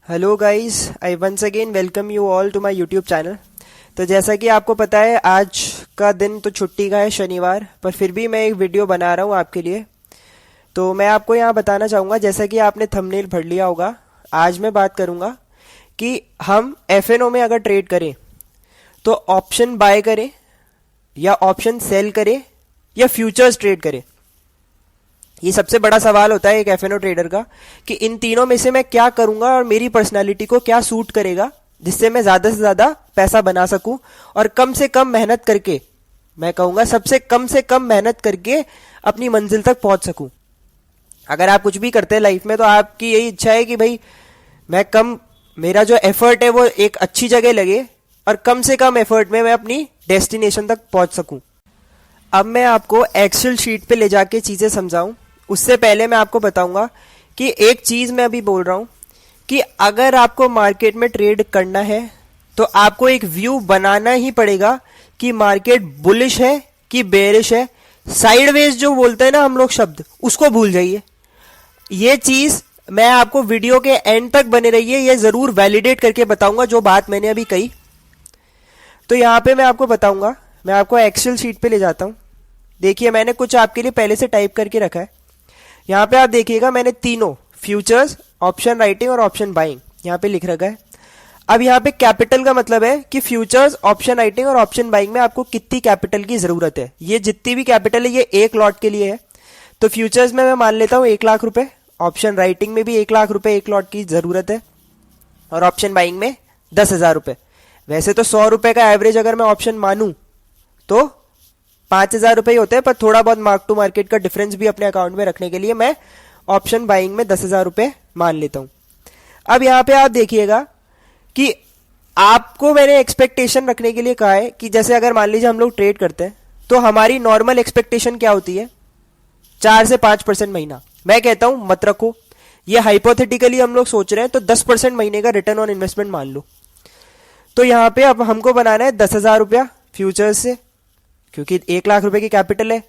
Hello guys, I once again welcome you all to my YouTube channel. तो जैसा कि आपको पता है, आज का दिन तो छुट्टी का है, शनिवार, पर फिर भी मैं एक वीडियो बना रहा हूँ आपके लिए। तो मैं आपको यहाँ बताना चाहूँगा, जैसा कि आपने थंबनेल पढ़ लिया होगा, आज मैं बात करूँगा कि हम एफएनओ में अगर ट्रेड करें तो ऑप्शन बाय करें या ऑप्शन सेल करें या फ्यूचर्स ट्रेड करें। ये सबसे बड़ा सवाल होता है एक एफएनओ ट्रेडर का कि इन तीनों में से मैं क्या करूंगा और मेरी पर्सनालिटी को क्या सूट करेगा जिससे मैं ज्यादा से ज्यादा पैसा बना सकूं और कम से कम मेहनत करके, मैं कहूंगा सबसे कम से कम मेहनत करके अपनी मंजिल तक पहुंच सकूं। अगर आप कुछ भी करते हैं लाइफ में तो आपकी यही इच्छा है कि भाई मेरा जो एफर्ट है वो एक अच्छी जगह लगे और कम से कम एफर्ट में मैं अपनी डेस्टिनेशन तक पहुंच सकूं। अब मैं आपको एक्सेल शीट पे ले जाके चीजें समझाऊं, उससे पहले मैं आपको बताऊंगा कि एक चीज मैं अभी बोल रहा हूं कि अगर आपको मार्केट में ट्रेड करना है तो आपको एक व्यू बनाना ही पड़ेगा कि मार्केट बुलिश है कि बेरिश है। साइडवेज जो बोलते हैं ना हम लोग शब्द, उसको भूल जाइए। ये चीज मैं आपको वीडियो के एंड तक बने रहिए, ये जरूर वैलिडेट करके बताऊंगा जो बात मैंने अभी कही। तो यहां पे मैं आपको बताऊंगा, मैं आपको एक्सेल शीट पे ले जाता हूं। देखिए, मैंने कुछ आपके लिए पहले से टाइप करके रखा है। यहां पे आप देखिएगा, मैंने तीनों फ्यूचर्स, ऑप्शन राइटिंग और ऑप्शन बाइंग यहां पे लिख रखा है। अब यहां पे कैपिटल का मतलब है कि फ्यूचर्स, ऑप्शन राइटिंग और ऑप्शन बाइंग में आपको कितनी कैपिटल की जरूरत है। ये जितनी भी कैपिटल है ये एक लॉट के लिए है। तो फ्यूचर्स में मैं मान लेता हूं 1,00,000 रुपए, ऑप्शन राइटिंग में भी 1,00,000 रुपए एक लॉट की जरूरत है और ऑप्शन बाइंग में 10,000 रुपए। वैसे तो 100 रुपए का एवरेज अगर मैं ऑप्शन मानूं तो 5,000 रुपए ही होते हैं, पर थोड़ा बहुत मार्क टू मार्केट का डिफरेंस भी अपने अकाउंट में रखने के लिए मैं ऑप्शन बाइंग में 10,000 रुपए मान लेता हूं। अब यहां पे आप देखिएगा कि आपको मैंने एक्सपेक्टेशन रखने के लिए कहा है कि जैसे अगर मान लीजिए हम लोग ट्रेड करते हैं तो हमारी नॉर्मल एक्सपेक्टेशन क्या होती है, 4 से 5% महीना। मैं कहता हूं मत रखो, ये हाइपोथेटिकली हम लोग सोच रहे हैं, तो 10% महीने का रिटर्न ऑन इन्वेस्टमेंट मान लो। तो यहां पे अब हमको बनाना है 10,000 रुपया फ्यूचर्स से, क्योंकि 1,00,000 रुपए की कैपिटल है,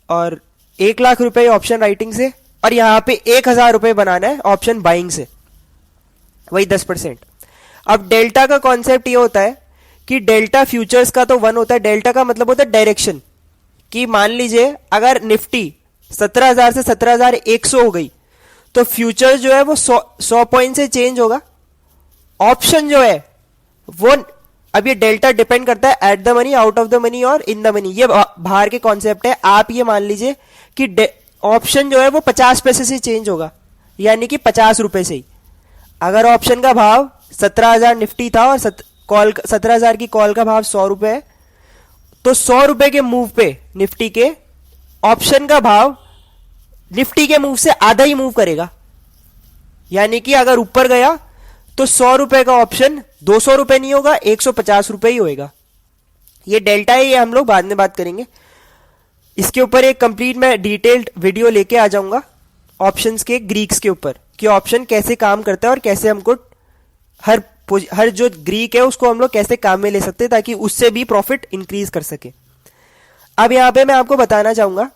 और 1,00,000 रुपए ऑप्शन राइटिंग से, और यहां पे 1,000 रुपए बनाना है ऑप्शन बाइंग से, वही 10%। अब डेल्टा का कॉन्सेप्ट ये होता है कि डेल्टा फ्यूचर्स का तो 1 होता है, डेल्टा का मतलब होता है डायरेक्शन। कि मान लीजिए अगर निफ्टी 17,000 से 17,100 हो गई तो फ्यूचर्स जो है वो 100 पॉइंट से चेंज होगा। ऑप्शन जो है वो, अब ये डेल्टा डिपेंड करता है at the money, out of the money और इन द मनी, ये बाहर के कॉन्सेप्ट है। आप ये मान लीजिए कि ऑप्शन जो है वो 50 पैसे से चेंज होगा, यानी कि 50 रुपए से ही। अगर ऑप्शन का भाव 17,000 निफ्टी था और 17,000 की कॉल का भाव 100 रुपए है, तो 100 रुपए के मूव पे निफ्टी के ऑप्शन का भाव निफ्टी के मूव से आधा ही मूव करेगा। यानी कि अगर ऊपर गया तो 100 रुपए का ऑप्शन 200 रुपए नहीं होगा, 150 रुपए ही होएगा। ये डेल्टा है, ये हम लोग बाद में बात करेंगे। इसके ऊपर एक कंप्लीट मैं डिटेल्ड वीडियो लेके आ जाऊंगा ऑप्शंस के ग्रीक्स के ऊपर, कि ऑप्शन कैसे काम करता है और कैसे हमको हर जो ग्रीक है उसको हम लोग कैसे काम में ले सकते हैं ताकि उससे भी प्रॉफिट इंक्रीज कर सके। अब यहां पे मैं आपको बताना चाहूंगा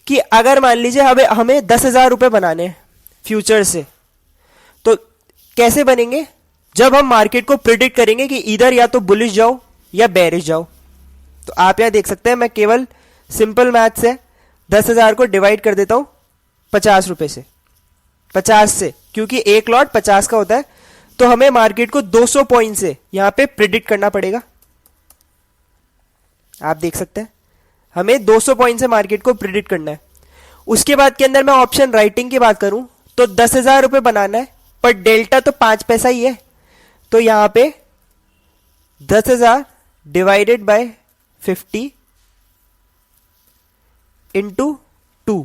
कि अगर मान लीजिए हमें 10,000 रुपए बनाने हैं फ्यूचर से, तो कैसे बनेंगे? जब हम मार्केट को प्रिडिक्ट करेंगे कि इधर या तो बुलिश जाओ या बेरिश जाओ। तो आप यहां देख सकते हैं, मैं केवल सिंपल मैथ से 10,000 को डिवाइड कर देता हूं 50 रुपए से, 50 से, क्योंकि एक लॉट 50 का होता है। तो हमें मार्केट को 200 पॉइंट से यहां पे प्रिडिक्ट करना पड़ेगा। आप देख सकते हैं, हमें 200 पॉइंट से मार्केट को प्रिडिक्ट करना है। उसके बाद के अंदर मैं ऑप्शन राइटिंग की बात करूं तो 10,000 रुपए बनाना है, पर डेल्टा तो 5 पैसा ही है। तो यहां पे 10,000 डिवाइडेड बाय 50 इंटू 2,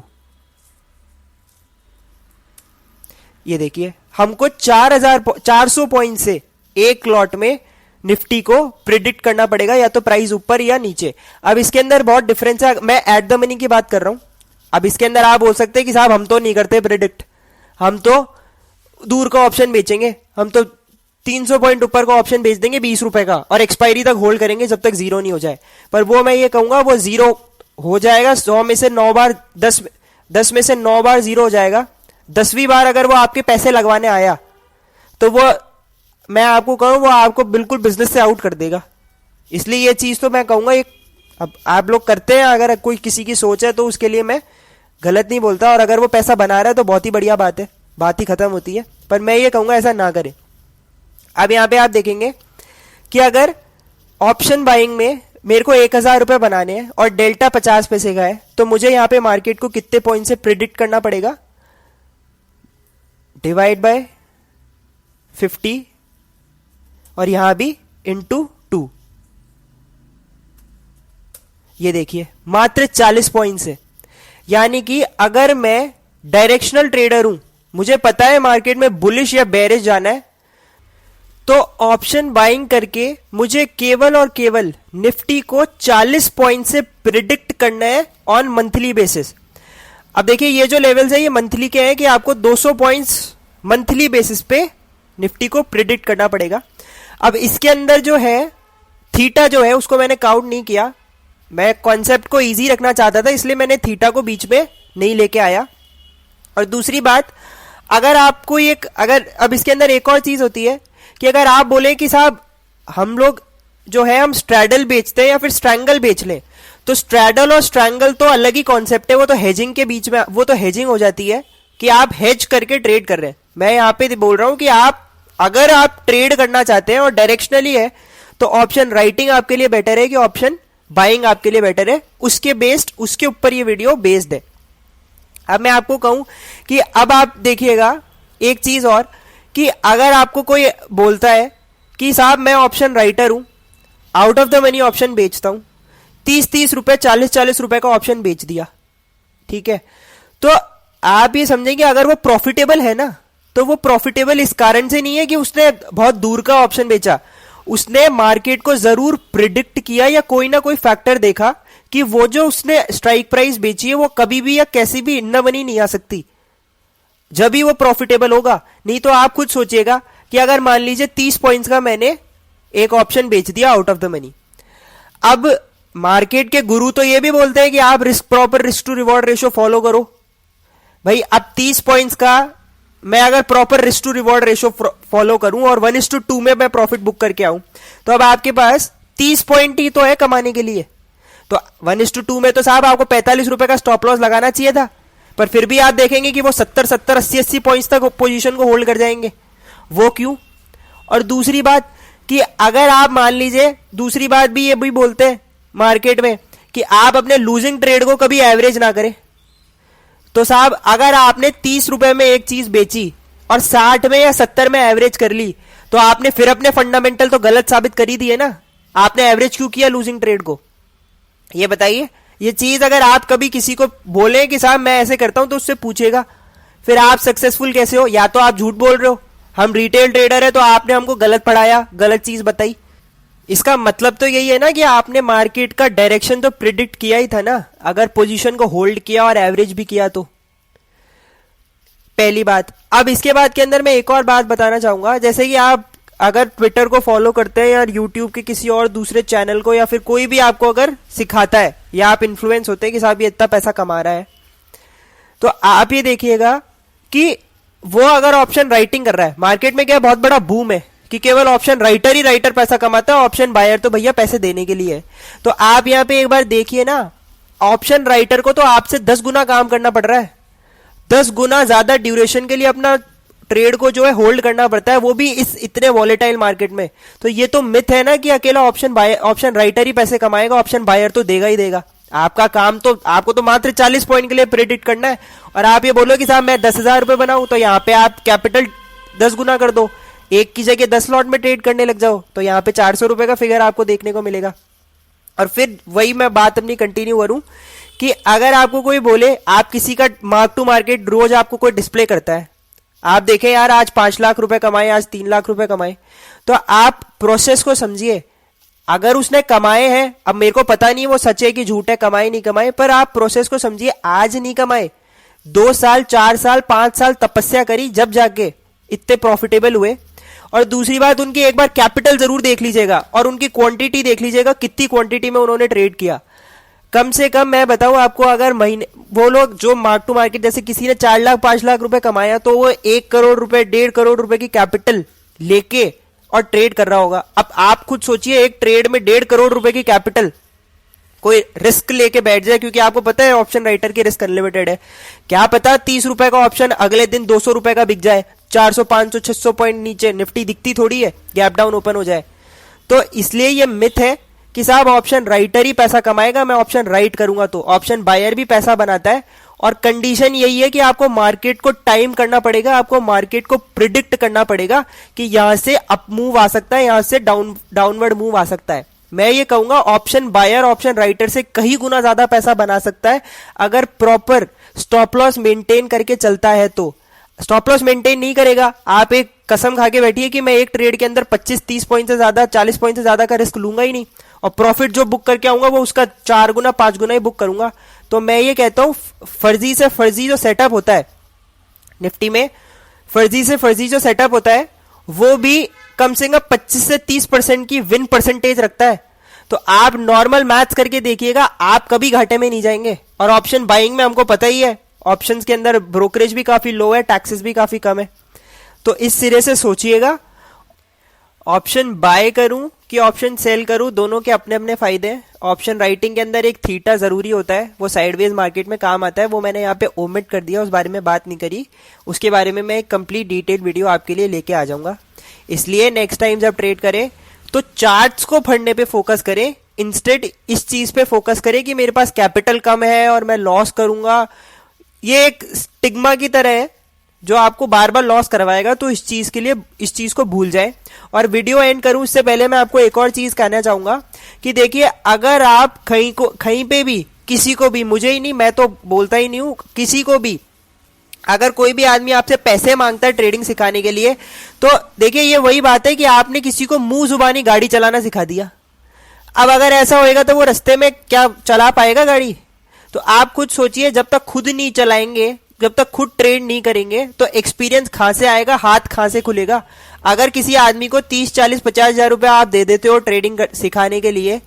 ये देखिए हमको 400 पॉइंट से एक लॉट में निफ्टी को प्रिडिक्ट करना पड़ेगा, या तो प्राइस ऊपर या नीचे। अब इसके अंदर बहुत डिफरेंस है, मैं एट द मनी की बात कर रहा हूं। अब इसके अंदर आप बोल सकते हैं कि साहब हम तो नहीं करते प्रिडिक्ट, हम तो दूर का ऑप्शन बेचेंगे, हम तो 300 पॉइंट ऊपर का ऑप्शन बेच देंगे 20 रुपए का और एक्सपायरी तक होल्ड करेंगे जब तक जीरो नहीं हो जाए। पर वो मैं ये कहूंगा वो जीरो हो जाएगा 100 में से 9 बार, 10 में से 9 बार जीरो हो जाएगा। 10वीं बार अगर वो आपके पैसे लगवाने आया तो वो मैं आपको कहूँ वो आपको बिल्कुल बिजनेस से आउट कर देगा। इसलिए ये चीज तो मैं कहूंगा, एक अब आप लोग करते हैं, अगर कोई किसी की सोच है तो उसके लिए मैं गलत नहीं बोलता, और अगर वो पैसा बना रहा है तो बहुत ही बढ़िया बात है, बात ही खत्म होती है। पर मैं ये कहूंगा ऐसा ना करें। अब यहाँ पे आप देखेंगे कि अगर ऑप्शन बाइंग में मेरे को 1000 रुपए बनाने हैं और डेल्टा 50 पैसे का है, तो मुझे यहाँ पे मार्केट को कितने पॉइंट से प्रिडिक्ट करना पड़ेगा? डिवाइड बाय 50 और यहां भी इंटू 2। ये देखिए मात्र 40 पॉइंट से। यानी कि अगर मैं डायरेक्शनल ट्रेडर हूं, मुझे पता है मार्केट में बुलिश या बेरिश जाना है, तो ऑप्शन बाइंग करके मुझे केवल और केवल निफ्टी को 40 पॉइंट से प्रिडिक्ट करना है ऑन मंथली बेसिस। अब देखिए ये जो लेवल्स है ये मंथली के हैं कि आपको 200 पॉइंट्स मंथली बेसिस पे निफ्टी को प्रिडिक्ट करना पड़ेगा। अब इसके अंदर जो है थीटा जो है उसको मैंने काउंट नहीं किया, मैं कॉन्सेप्ट को इजी रखना चाहता था, इसलिए मैंने थीटा को बीच में नहीं लेके आया। और दूसरी बात, अगर आपको अगर अब इसके अंदर एक और चीज होती है कि अगर आप बोले कि साहब हम लोग जो है हम स्ट्रैडल बेचते हैं या फिर स्ट्रैंगल बेच लें, तो स्ट्रैडल और स्ट्रैंगल तो अलग ही कॉन्सेप्ट है, वो तो हेजिंग के बीच में, वो तो हेजिंग हो जाती है कि आप हेज करके ट्रेड कर रहे हैं। मैं यहां पे बोल रहा हूं कि अगर आप ट्रेड करना चाहते हैं और डायरेक्शनली है, तो ऑप्शन राइटिंग आपके लिए बेटर है कि ऑप्शन बाइंग आपके लिए बेटर है। उसके ऊपर ये वीडियो बेस्ड है। अब मैं आपको कहूं कि अब आप देखिएगा एक चीज और, कि अगर आपको कोई बोलता है कि साहब मैं ऑप्शन राइटर हूं, out of the money option बेचता हूं, 30-30 रुपए 40-40 रुपए का ऑप्शन बेच दिया, ठीक है, तो आप ये समझेंगे अगर वो प्रॉफिटेबल है ना, तो वो प्रॉफिटेबल इस कारण से नहीं है कि उसने बहुत दूर का ऑप्शन बेचा, उसने मार्केट को जरूर प्रिडिक्ट किया या कोई ना कोई फैक्टर देखा कि वो जो उसने स्ट्राइक प्राइस बेची है वो कभी भी या कैसी भी इन मनी नहीं आ सकती, जब भी वो प्रॉफिटेबल होगा। नहीं तो आप खुद सोचिएगा कि अगर मान लीजिए 30 पॉइंट्स का मैंने एक ऑप्शन बेच दिया आउट ऑफ द मनी, अब मार्केट के गुरु तो ये भी बोलते हैं कि आप proper risk to reward ratio follow करो। भाई अब 30 पॉइंट्स का मैं अगर proper risk to reward ratio follow करूं और 1:2 में मैं प्रॉफिट बुक करके आऊं, तो अब आपके पास 30 पॉइंट ही तो है कमाने के लिए। तो 1:2 में तो साहब आपको 45 रुपए का स्टॉप लॉस लगाना चाहिए था, पर फिर भी आप देखेंगे कि वो 70-70 80-80 पॉइंट्स तक पोजीशन को होल्ड कर जाएंगे। वो क्यों? और दूसरी बात कि अगर आप मान लीजिए, दूसरी बात भी ये भी बोलते हैं मार्केट में कि आप अपने लूजिंग ट्रेड को कभी एवरेज ना करें। तो साहब अगर आपने 30 रुपए में एक चीज बेची और 60 में या 70 में एवरेज कर ली, तो आपने फिर अपने फंडामेंटल तो गलत साबित कर ही दिए ना। आपने एवरेज क्यों किया लूजिंग ट्रेड को? ये बताइए। ये चीज अगर आप कभी किसी को बोले कि साहब मैं ऐसे करता हूं, तो उससे पूछेगा फिर आप सक्सेसफुल कैसे हो? या तो आप झूठ बोल रहे हो, हम रिटेल ट्रेडर है तो आपने हमको गलत पढ़ाया, गलत चीज बताई। इसका मतलब तो यही है ना कि आपने मार्केट का डायरेक्शन तो प्रिडिक्ट किया ही था ना, अगर पोजीशन को होल्ड किया और एवरेज भी किया तो। पहली बात। अब इसके बाद के अंदर मैं एक और बात बताना चाहूंगा, जैसे कि आप अगर ट्विटर को फॉलो करते हैं या यूट्यूब के किसी और दूसरे चैनल को, या फिर कोई भी आपको अगर सिखाता है या आप इन्फ्लुएंस होते हैं कि साहब ये इतना पैसा कमा रहा है, तो आप ये देखिएगा कि वो अगर ऑप्शन राइटिंग कर रहा है, मार्केट में क्या बहुत बड़ा बूम है कि केवल ऑप्शन राइटर ही राइटर पैसा कमाता है, ऑप्शन बायर तो भैया पैसे देने के लिए है। तो आप यहां पे एक बार देखिए ना, ऑप्शन राइटर को तो आपसे 10 गुना काम करना पड़ रहा है, 10 गुना ज्यादा ड्यूरेशन के लिए अपना ट्रेड को जो है होल्ड करना पड़ता है, वो भी इस इतने वॉलेटाइल मार्केट में। तो ये तो मिथ है ना कि अकेला ऑप्शन राइटर ही पैसे कमाएगा, ऑप्शन बायर तो देगा ही देगा। आपका काम तो, आपको तो मात्र 40 पॉइंट के लिए प्रेडिक्ट करना है, और आप ये बोलो कि साहब मैं 10,000 रुपए बनाऊं, तो यहाँ पे आप कैपिटल 10 गुना कर दो, एक की जगह 10 लॉट में ट्रेड करने लग जाओ, तो यहाँ पे 400 रुपए का फिगर आपको देखने को मिलेगा। और फिर वही मैं बात अपनी कंटिन्यू करूं कि अगर आपको कोई बोले, आप किसी का मार्क टू मार्केट रोज आपको कोई डिस्प्ले करता है, आप देखें यार आज 5 लाख रुपए कमाए, आज 3 लाख रुपए कमाए, तो आप प्रोसेस को समझिए। अगर उसने कमाए हैं, अब मेरे को पता नहीं वो सच है कि झूठ है, कमाए नहीं कमाए, पर आप प्रोसेस को समझिए। आज नहीं कमाए, 2 साल 4 साल 5 साल तपस्या करी, जब जाके इतने प्रॉफिटेबल हुए। और दूसरी बात, उनकी एक बार कैपिटल जरूर देख लीजिएगा और उनकी क्वांटिटी देख लीजिएगा, कितनी क्वांटिटी में उन्होंने ट्रेड किया। कम से कम मैं बताऊं आपको, अगर महीने वो लोग जो मार्क टू मार्केट, जैसे किसी ने 4 लाख 5 लाख रुपए कमाया, तो वो 1 करोड़ रुपए 1.5 करोड़ रुपए की कैपिटल लेके और ट्रेड कर रहा होगा। अब आप खुद सोचिए, एक ट्रेड में 1.5 करोड़ रुपए की कैपिटल कोई रिस्क लेके बैठ जाए, क्योंकि आपको पता है ऑप्शन राइटर की रिस्क अनलिमिटेड है। क्या पता 30 रुपए का ऑप्शन अगले दिन 200 रुपए का बिक जाए, 400 500 600 पॉइंट नीचे, निफ्टी दिखती थोड़ी है, गैप डाउन ओपन हो जाए। तो इसलिए ये मिथ है कि साहब ऑप्शन राइटर ही पैसा कमाएगा, मैं ऑप्शन राइट करूंगा। तो ऑप्शन बायर भी पैसा बनाता है, और कंडीशन यही है कि आपको मार्केट को टाइम करना पड़ेगा, आपको मार्केट को प्रिडिक्ट करना पड़ेगा कि यहां से अप मूव आ सकता है, यहां से डाउनवर्ड मूव आ सकता है। मैं ये कहूंगा ऑप्शन बायर ऑप्शन राइटर से कहीं गुना ज्यादा पैसा बना सकता है, अगर प्रॉपर स्टॉप लॉस मेंटेन करके चलता है। तो स्टॉप लॉस मेंटेन नहीं करेगा, आप एक कसम खा के बैठिए कि मैं एक ट्रेड के अंदर 25-30 पॉइंट से ज्यादा, 40 पॉइंट से ज्यादा का रिस्क लूंगा ही नहीं, और प्रॉफिट जो बुक करके आऊंगा वो उसका 4 गुना 5 गुना ही बुक करूंगा। तो मैं ये कहता हूं फर्जी से फर्जी जो सेटअप होता है निफ्टी में, फर्जी से फर्जी जो सेटअप होता है वो भी कम से कम 25 से 30% की विन परसेंटेज रखता है। तो आप नॉर्मल मैथ्स करके देखिएगा, आप कभी घाटे में नहीं जाएंगे। और ऑप्शन बाइंग में हमको पता ही है, ऑप्शंस के अंदर ब्रोकरेज भी काफी लो है, टैक्सेस भी काफी कम है। तो इस सिरे से सोचिएगा, ऑप्शन बाय करूं कि ऑप्शन सेल करूं, दोनों के अपने अपने फायदे हैं। ऑप्शन राइटिंग के अंदर एक थीटा जरूरी होता है, वो साइडवेज मार्केट में काम आता है, वो मैंने यहाँ पे ओमिट कर दिया, उस बारे में बात नहीं करी। उसके बारे में मैं एक कंप्लीट डिटेल वीडियो आपके लिए लेके आ जाऊंगा। इसलिए नेक्स्ट टाइम जब ट्रेड करें तो चार्ट्स को पढ़ने पे फोकस करें, इंस्टेड इस चीज पे फोकस करें कि मेरे पास कैपिटल कम है और मैं लॉस करूंगा। ये एक स्टिग्मा की तरह है जो आपको बार बार लॉस करवाएगा। तो इस चीज के लिए इस चीज को भूल जाएं। और वीडियो एंड करूं उससे पहले मैं आपको एक और चीज कहना चाहूंगा कि देखिए, अगर आप कहीं पे भी किसी को भी, मुझे ही नहीं, मैं तो बोलता ही नहीं हूं, किसी को भी अगर कोई भी आदमी आपसे पैसे मांगता है ट्रेडिंग सिखाने के लिए, तो देखिए ये वही बात है कि आपने किसी को मुंह जुबानी गाड़ी चलाना सिखा दिया। अब अगर ऐसा होएगा तो वो रास्ते में क्या चला पाएगा गाड़ी? तो आप खुद सोचिए, जब तक खुद नहीं चलाएंगे, जब तक खुद ट्रेड नहीं करेंगे, तो एक्सपीरियंस कहां से आएगा, हाथ कहां से खुलेगा? अगर किसी आदमी को 30 40 50 हजार रुपए आप दे देते हो ट्रेडिंग सिखाने के लिए,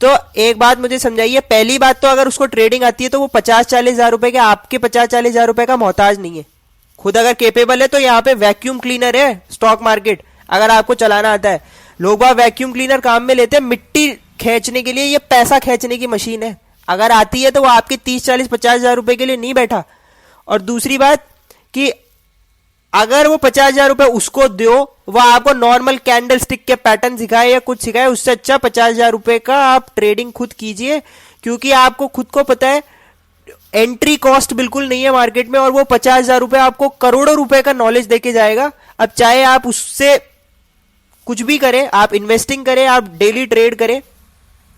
तो एक बात मुझे समझाइए, पहली बात तो अगर उसको ट्रेडिंग आती है तो वो 50-40 हजार रुपए के, आपके 50-40 हजार रुपए का मोहताज नहीं है। खुद अगर केपेबल है तो यहाँ पे वैक्यूम क्लीनर है स्टॉक मार्केट, अगर आपको चलाना आता है। लोग बाग वैक्यूम क्लीनर काम में लेते हैं मिट्टी खींचने के लिए, ये पैसा खींचने की मशीन है। अगर आती है तो वो आपके 30 40 50 हजार रुपए के लिए नहीं बैठा। और दूसरी बात कि अगर वो 50 हजार रुपए उसको दो, वो आपको नॉर्मल कैंडल स्टिक के पैटर्न सिखाए या कुछ सिखाए, उससे अच्छा 50 हजार रुपए का आप ट्रेडिंग खुद कीजिए, क्योंकि आपको खुद को पता है एंट्री कॉस्ट बिल्कुल नहीं है मार्केट में, और वो 50 हजार रुपए आपको करोड़ों रुपए का नॉलेज देके जाएगा। अब चाहे आप उससे कुछ भी करें, आप इन्वेस्टिंग करें, आप डेली ट्रेड करें,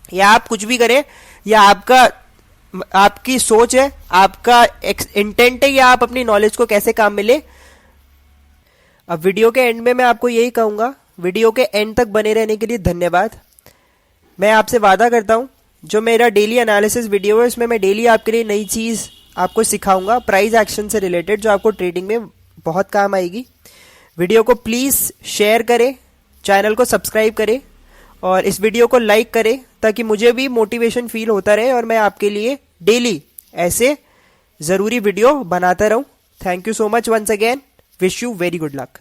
या आप कुछ भी करें, या आपकी सोच है, आपका इंटेंट है, या आप अपनी नॉलेज को कैसे काम में ले। अब वीडियो के एंड में मैं आपको यही कहूंगा, वीडियो के एंड तक बने रहने के लिए धन्यवाद। मैं आपसे वादा करता हूं, जो मेरा डेली एनालिसिस वीडियो है उसमें मैं डेली आपके लिए नई चीज आपको सिखाऊंगा प्राइस एक्शन से रिलेटेड, जो आपको ट्रेडिंग में बहुत काम आएगी। वीडियो को प्लीज शेयर करें, चैनल को सब्सक्राइब करें, और इस वीडियो को लाइक करें, ताकि मुझे भी मोटिवेशन फील होता रहे और मैं आपके लिए डेली ऐसे जरूरी वीडियो बनाता रहूं। Thank you so much once again, wish you very good luck.